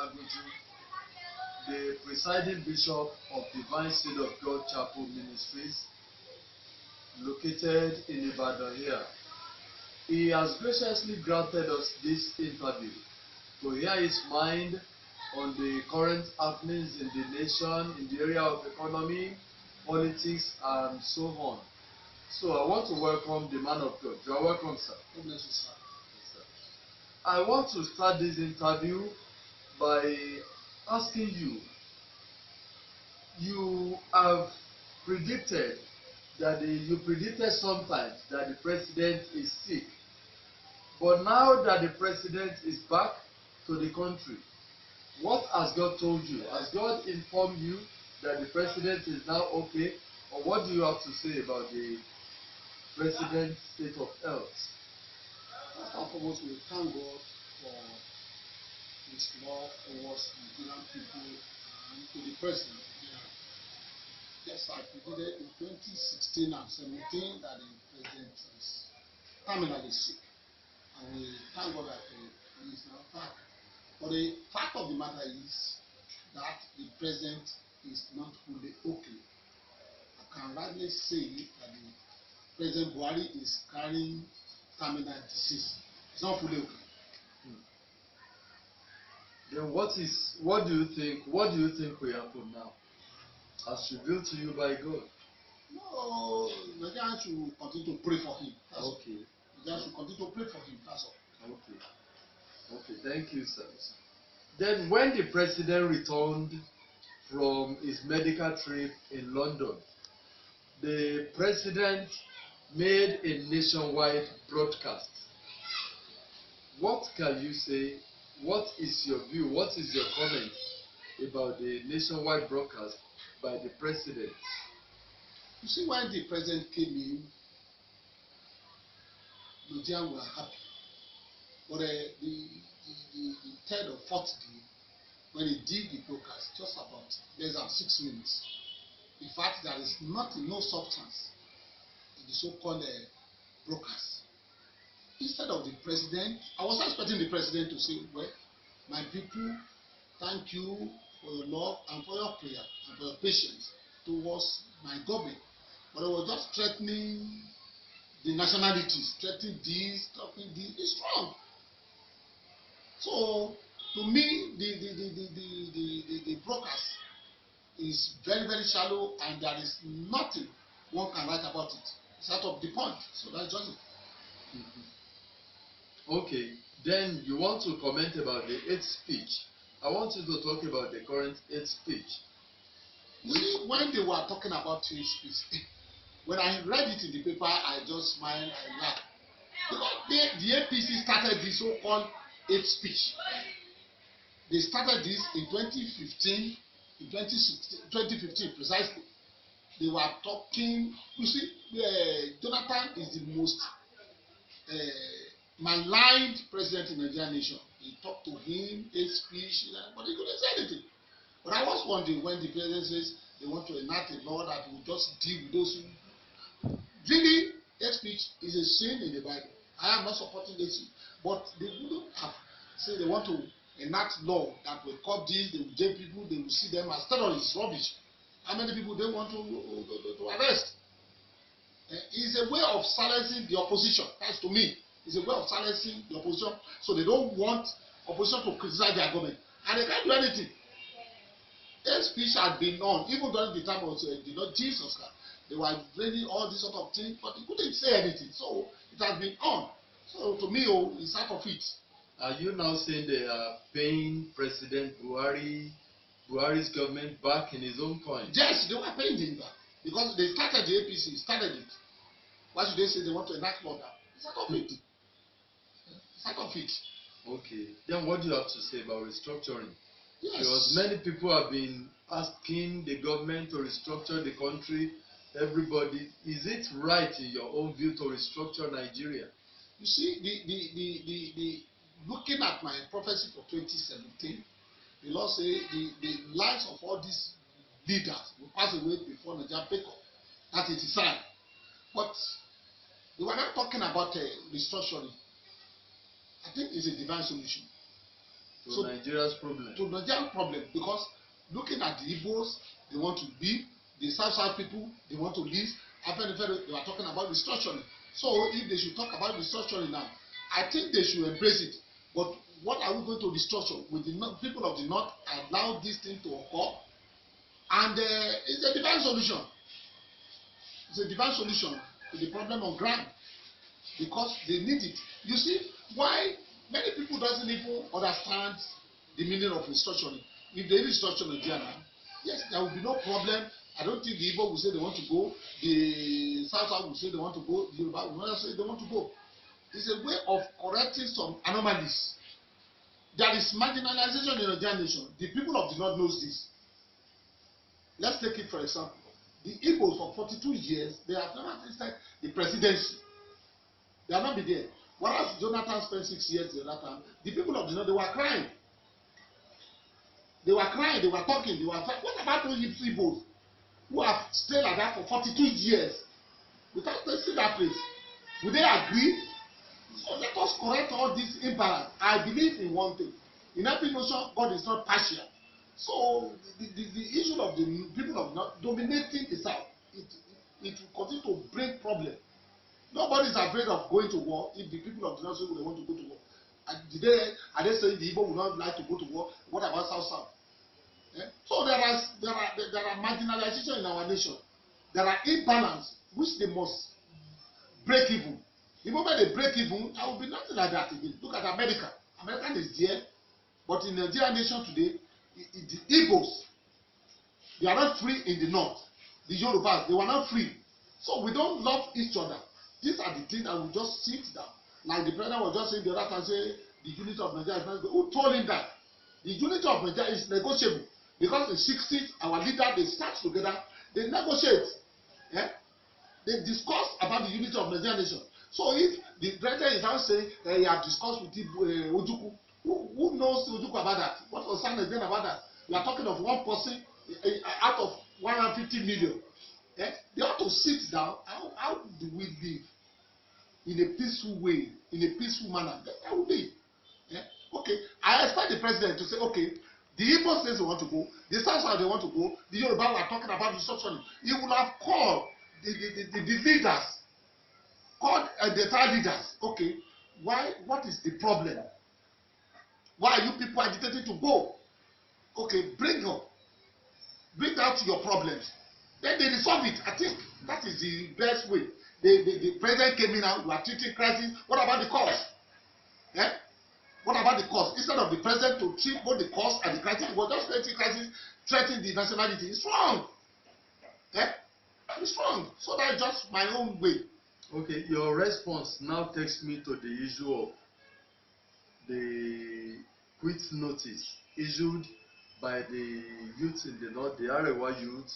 Olagunju, the presiding bishop of Divine Seed of God Chapel Ministries, located in Ibadan here. He has graciously granted us this interview to hear his mind on the current happenings in the nation, in the area of economy, politics, and so on. So I want to welcome the man of God. You are welcome, sir. God bless you, sir. Yes, sir. I want to start this interview by asking you. You have predicted you predicted sometimes that the president is sick. But now that the president is back to the country, what has God told you? Has God informed you that the president is now okay? Or what do you have to say about the president's state of health? First and foremost, we thank God for His love towards Nigerian people and to the president. Yes, I predicted in 2016 and 2017 that the president is terminally sick. And we thank God that he is now back. But the fact of the matter is that the president is not fully okay. I can rightly say that the President Buhari is carrying terminal disease. It's not fully okay. Then what do you think will happen now? As revealed to you by God. No, Nigerians should continue to pray for him. That's okay. All. Nigerians should continue to pray for him. That's all. Okay, thank you, sir. Then when the president returned from his medical trip in London, the president made a nationwide broadcast. What can you say? What is your view? What is your comment about the nationwide broadcast by the president? You see, when the president came in, Nigerians were happy. But the third or fourth day, when he did the broadcast, just about less than 6 minutes, in fact, there is nothing, no substance in the so-called broadcast. Instead of the president, I was expecting the president to say, well, my people, thank you for your love and for your prayer and for your patience towards my government. But I was just threatening the nationalities, threatening this, threatening this. It's wrong. So, to me, the broadcast is very, very shallow, and there is nothing one can write about it. It's out of the point. So that's just it. Okay, then you want to comment about the hate speech. I want you to talk about the current hate speech. You see, when they were talking about hate speech, when I read it in the paper, I just smiled and laughed. Because the APC started this so-called hate speech. They started this in 2015, in 2015 precisely. They were talking, you see, Jonathan is the most maligned president in the Nigerian nation. He talked to him, hate speech, but he couldn't say anything. But I was wondering when the president says they want to enact a law that will just deal with those who really hate speech is a sin in the Bible. I am not supporting this, but they wouldn't have said they want to enact law that will curb this, they will jail people, they will see them as terrorists. Rubbish. How many people they want to arrest? It's a way of silencing the opposition. That's to me. It's a way of silencing the opposition, so they don't want opposition to criticize their government, and they can't do anything. Hate speech had been on even during the time of the Lord Jesus Christ. They were bringing all these sort of things, but they couldn't say anything. So it has been on. So to me, it's out of it. Are you now saying they are paying President Buhari's government back in his own coin? Yes, they were paying him back because they started the APC, started it. Why should they say they want to enact law now? It's out of it. It's out of it. Okay. Then what do you have to say about restructuring? Yes. Because many people have been asking the government to restructure the country. Everybody, is it right in your own view to restructure Nigeria? You see, the looking at my prophecy for 2017, the Lord say the lives of all these leaders will pass away before Nigeria pick up. That is the sign. But we were not talking about restructuring. I think it's a divine solution. To Nigeria's problem. To Nigeria's problem, because looking at the Igbos, they want to leave. The South people, they want to leave. After they were talking about restructuring. So if they should talk about restructuring now, I think they should embrace it. But what are we going to restructure? With the people of the North allow this thing to occur? And it's a divine solution. It's a divine solution to the problem on ground, because they need it. You see why many people doesn't even understand the meaning of restructuring. If they restructure Nigeria, yes, there will be no problem. I don't think the Igbo will say they want to go. The South will say they want to go. The Yoruba will not say they want to go. It's a way of correcting some anomalies. There is marginalization in the Nigerian nation. The people of the North knows this. Let's take it for example. The Igbos for 42 years, they have never tasted the presidency. They have not been there. Whereas Jonathan spent 6 years the other time, the people of the North, they were crying. They were crying, they were talking, they were saying, what about those Igbos who have stayed like that for 42 years without tasting that place? Would they agree? So let us correct all this imbalance. I believe in one thing. In every notion, God is not partial. So the issue of the people of North dominating the South, it will continue to bring problems. Nobody is afraid of going to war if the people of the North say they want to go to war. Are they saying the Igbo would not like to go to war? What about South? Yeah? So there are marginalization in our nation. There are imbalance which they must break even. The moment they break even, there will be nothing like that again. Look at America. America is there, but in the Nigerian nation today, the Igbos, they are not free in the North. The Yorubas, they were not free. So we don't love each other. These are the things that we just sit down. Like the president was just saying the other time, say the unity of Nigeria is not good. Who told him that? The unity of Nigeria is negotiable. Because in the 60s, our leaders, they start together, they negotiate. Yeah? They discuss about the unity of Nigerian nation. So if the president is now saying he has discussed with Ojukwu, who knows Ojukwu about that? What was San again about that? We are talking of one person out of 150 million. Eh? They ought to sit down. How do we live in a peaceful way, in a peaceful manner? That will be. Eh? Okay, I expect the president to say, okay, the Igbo says they want to go, the South they want to go, the Yoruba were talking about restructuring. He would have called the leaders, called the entire leaders. Okay, what is the problem? Why are you people agitating to go? Okay, bring out your problems. Then they resolve it. I think that is the best way. The president came in now, you are treating crisis. What about the cause? Eh? What about the cause? Instead of the president to treat both the cause and the crisis, he was just creating crisis, threatening the nationality. It's wrong. Eh? It's wrong. So that's just my own way. Okay, your response now takes me to the issue of the quit notice issued by the youth in the North, the Arewa youth.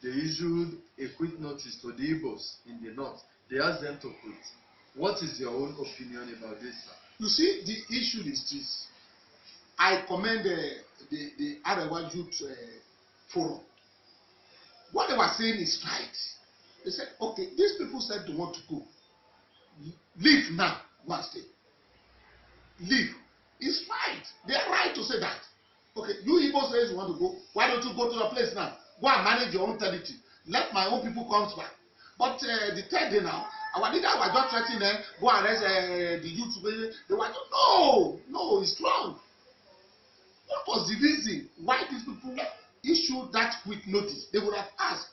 They issued a quit notice to the Igbos in the North. They asked them to quit. What is your own opinion about this, sir? You see, the issue is this. I commend the Arewa Youth Forum. What they were saying is right. They said, okay, these people said they want to go. Leave now, one stay. Leave. It's right. They are right to say that. Okay, you Igbo says you want to go. Why don't you go to your place now? Go and manage your own territory. Let my own people come back. But the third day now, our leader was just threatening them, go and arrest the youth. They were just, no, it's wrong. What was the reason why these people issued that quick notice? They would have asked.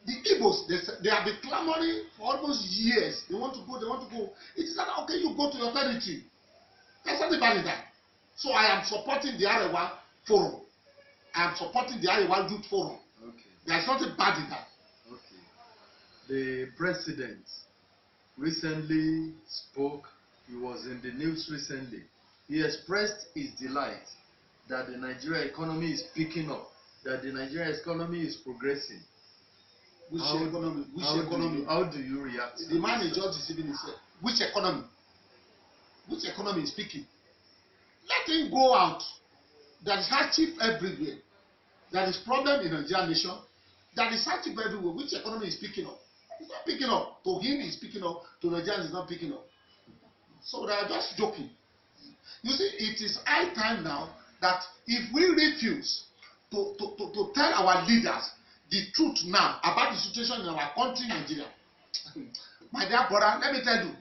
The Igbos, they have been clamoring for almost years. They want to go. It is not okay, you go to your territory. There's nothing bad in that. So I am supporting the Arewa Forum. I am supporting the Arewa Youth Forum. Okay. There's nothing bad in that. Okay. The president recently spoke. He was in the news recently. He expressed his delight that the Nigerian economy is picking up, that the Nigerian economy is progressing. Which economy? How do you react to the man is just deceiving himself. Which economy? Which economy is speaking? Let him go out. There is hardship everywhere. There is problem in the Nigerian nation. There is hardship everywhere. Which economy is picking up? It's not picking up. To him, it's picking up. To Nigerians, it's not picking up. So they are just joking. You see, it is high time now that if we refuse to tell our leaders the truth now about the situation in our country, Nigeria, my dear brother, let me tell you,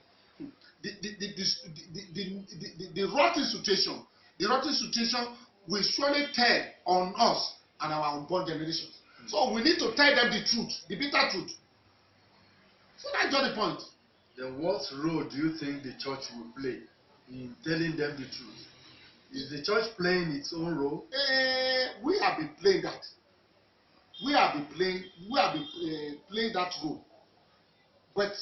the rotten situation, will surely tell on us and our unborn generations. So we need to tell them the truth, the bitter truth. So that's just the point. Then what role do you think the church will play in telling them the truth? Is the church playing its own role? We have been playing that. We have been playing that role. But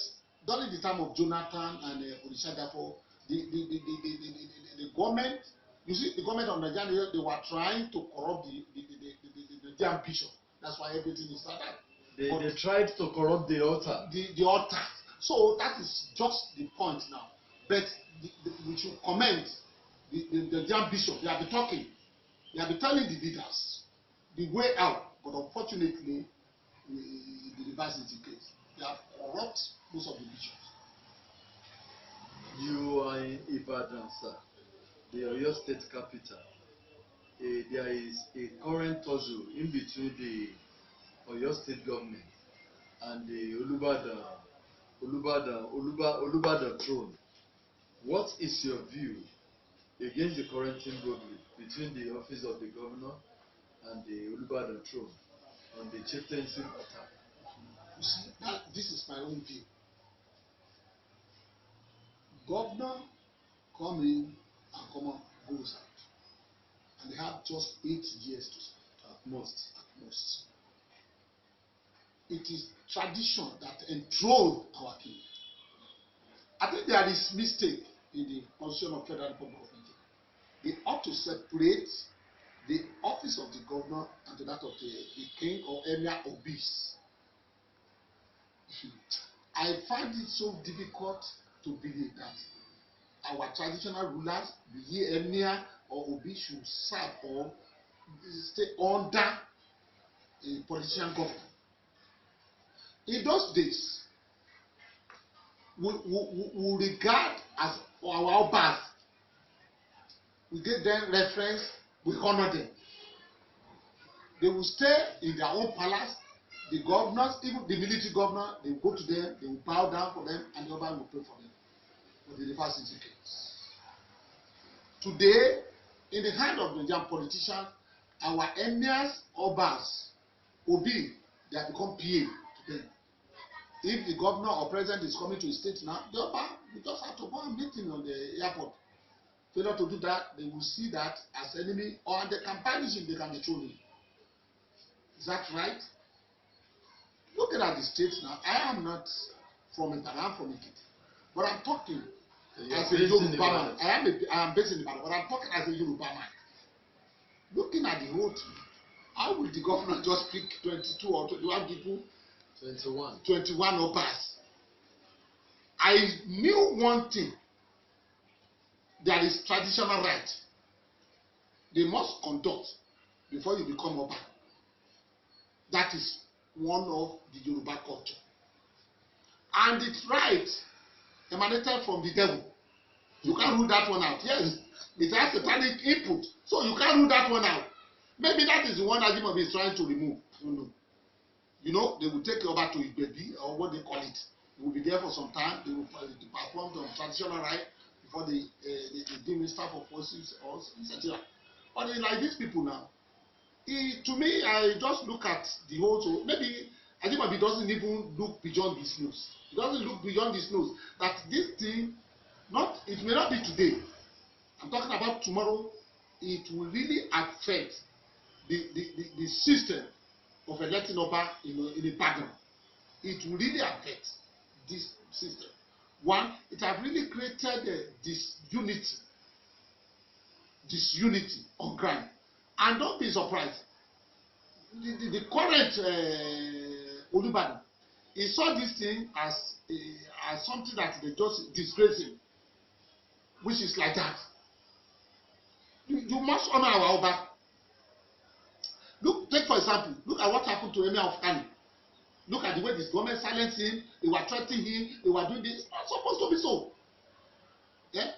during the time of Jonathan and Olusegun, the government, you see, the government of Nigeria, they were trying to corrupt the damn bishop. That's why everything is like that. They tried to corrupt the altar. The altar. So that is just the point now. But we should comment the damn bishop. They have been talking. They have been telling the leaders the way out. But unfortunately, the reverse is the case. They have corrupt most of the bishops. You are in Ibadan, sir, the Oyo State capital. There is a current tussle in between the Oyo State government and the Olubadan throne. What is your view against the current rivalry between the office of the governor and the Olubadan throne on the chieftaincy matter? You see, this is my own view. Governor come in and come out, goes out. And they have just 8 years to serve. At most. At most. It is tradition that enthralled our king. I think there is mistake in the Constitution of Federal Republic of Nigeria. They ought to separate the office of the governor and that of the king or emir or beast. I find it so difficult to believe that our traditional rulers, be he emir or obi, should serve or stay under a politician government. In those days, we regard as our obas. We give them reference, we honor them. They will stay in their own palace. The governors, even the military governor, they will go to them, they will bow down for them, and the other will pray for them. But the reverse is the case. Today, in the hand of Nigerian politicians, our emirs, obas, obi, they have become PA to them. If the governor or president is coming to a state now, the oba will just have to go and meet him on the airport. Failure to do that, they will see that as enemy, or they can punish him, they can dethrone him. Is that right? Looking at the states now, I am not from Ibadan, I'm from Ekiti. But I'm talking as a Yoruba man. I am based in Ibadan, but I'm talking as a Yoruba man. Looking at the whole thing, how will the governor just pick 22 or 21 people? 21 obas. I knew one thing. There is traditional right. They must conduct before you become oba. That is one of the Yoruba culture. And it's right emanated from the devil. You can't rule that one out. Yes, it has satanic input. So you can't rule that one out. Maybe that is the one that Ajimobi is trying to remove. No. You know, they will take you over to Ibebi, or what they call it. They will be there for some time. They will perform some traditional right before they give minister for forces or etc. But like these people now, to me, I just look at the whole. So maybe Ajimobi doesn't even look beyond his nose. He doesn't look beyond his nose. That this thing, it may not be today. I'm talking about tomorrow. It will really affect the system of electing Oba in a pattern. It will really affect this system. One, it has really created disunity on ground. And don't be surprised. The current Olubadan, he saw this thing as something that they just disgrace him, which is like that. You must honor our Oba. Take for example, look at what happened to Emir of Kano. Look at the way this government silenced him. They were threatening him. They were doing this. It's not supposed to be so. Yeah?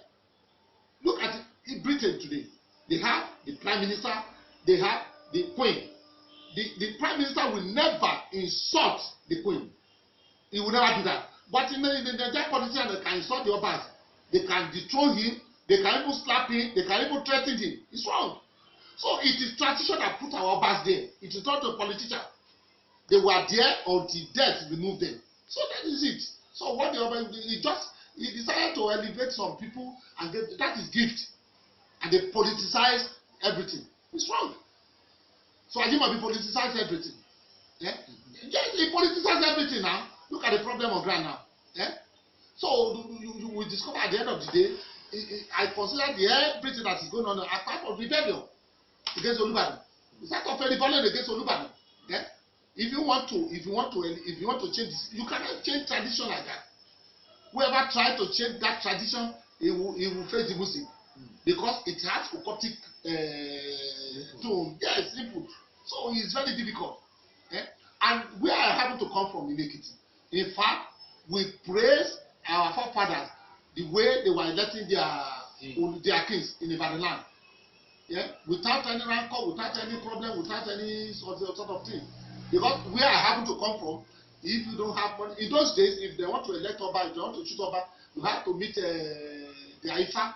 Look at it. In Britain today, they have the Prime Minister, they have the Queen. The Prime Minister will never insult the Queen. He will never do that. But in the Nigerian politicians, they can insult the Obas. They can dethrone him. They can even slap him. They can even threaten him. It's wrong. So it is tradition that put our Obas there. It is not a politician. They were there until death removed them. So that is it. So what the Obas, he decided to elevate some people and that is gift. And they politicize everything. It's wrong. So Ajimobi politicized everything. Yeah? Yes, he politicized everything now. Look at the problem on ground now. Yeah? So you will discover at the end of the day, I consider everything that is going on apart from rebellion against Olubadan. It's not of rebellion against Olubadan. Yeah? If you want to change this, you cannot change tradition like that. Whoever tries to change that tradition, he will face the Muslim. Because it has occultic tone. Yes, input. So it's very difficult. Eh? And we are having to come from iniquity. In fact, we praise our forefathers the way they were electing their kings in Ibadan land. Yeah? Without any rancor, without any problem, without any sort of thing. Because where I happen to come from, if you don't have money, in those days, if they want to elect Oba, if they want to choose Oba, you have to meet the Ifa.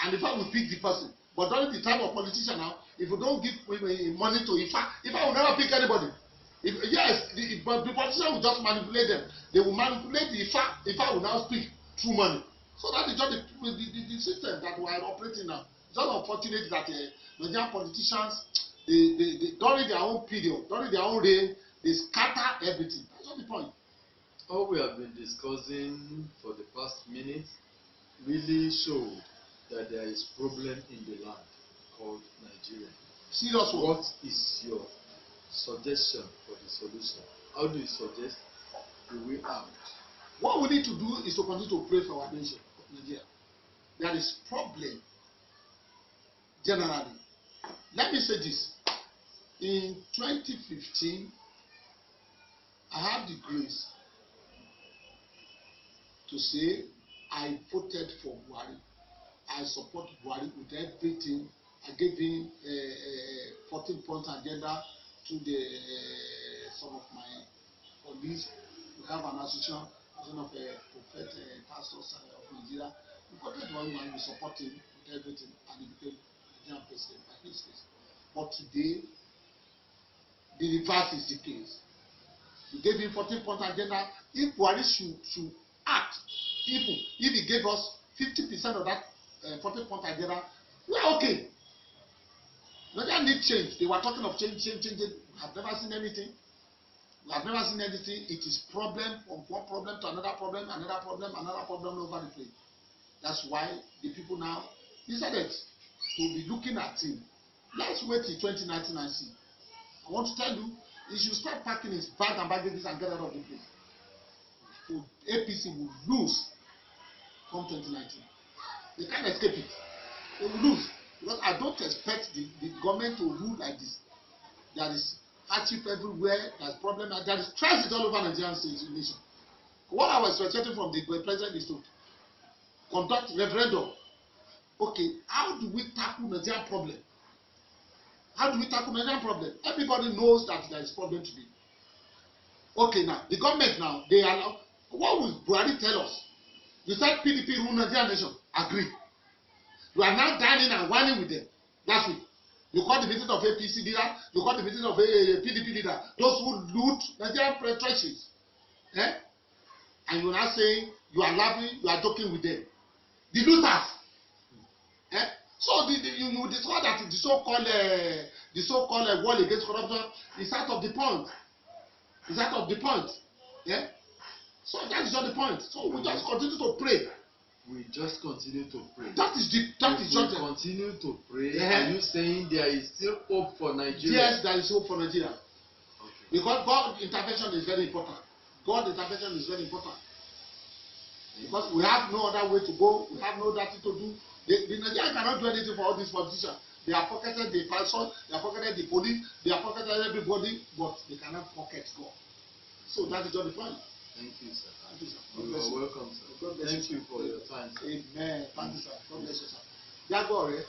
And the fact will pick the person. But during the time of politician now, if you don't give money to Ifa will never pick anybody. But the politician will just manipulate them. They will manipulate the Ifa will now speak through money. So that is just the system that we are operating now. It's just unfortunate that Nigerian politicians, during their own period, during their own reign, they scatter everything. That's not the point. All we have been discussing for the past minute really showed that there is problem in the land called Nigeria. Serious one. What is your suggestion for the solution? How do you suggest the way out? What we need to do is to continue to pray for our nation, Nigeria. There is problem generally. Let me say this. In 2015, I had the grace to say I voted for Buhari. I support Buhari with everything. I gave him a 14-point agenda to some of my colleagues. We have an association of prophet pastors of Nigeria. We voted for him and we support him with everything, and he became Nigerian president by his case. But today, the reverse is the case. We gave him 14-point agenda. If Buhari should act, even if he gave us 50% of that 40-point agenda, we are okay. Nigeria need change. They were talking of change. We have never seen anything. It is problem from one problem to another problem over the place. That's why the people now decided to be looking at him. Let's wait till 2019 and see. I want to tell you, he should start packing his bag and baggages and get out of the place. So APC will lose come 2019. They can't escape it. They will lose. Because I don't expect the government to rule like this. There is hardship everywhere, there's problem, there is crisis all over Nigerian nation. What I was expecting from the president is to conduct referendum. Okay, how do we tackle Nigerian problem? Everybody knows that there is problem today. Okay, now, the government now, they allow, what will Buhari tell us? You said PDP rule Nigerian nation. Agree. You are now dining and whining with them. That's it. You call the visit of APC leader, you call the visit of PDP leader, those who loot Nigerian trenches. Eh? And you are now saying you are laughing, you are joking with them. The looters. Eh? So you discover that the so-called war against corruption is out of the point. Yeah? So that is not the point. So we just continue to pray. We just continue to pray. That is just continue to pray. Are you saying there is still hope for Nigeria? Yes, there is hope for Nigeria. Okay. Because God's intervention is very important. Because we have no other way to go. We have no other thing to do. The Nigerians cannot do anything for all these politicians. They have pocketed the person, they have pocketed the police, they have pocketed everybody, but they cannot pocket God. So that is just the point. Thank you, sir. Thank you, sir. You are welcome, sir. Thank you for your time, sir. Amen. Thank you, sir. God bless you, sir. jágbọ́ rẹ̀.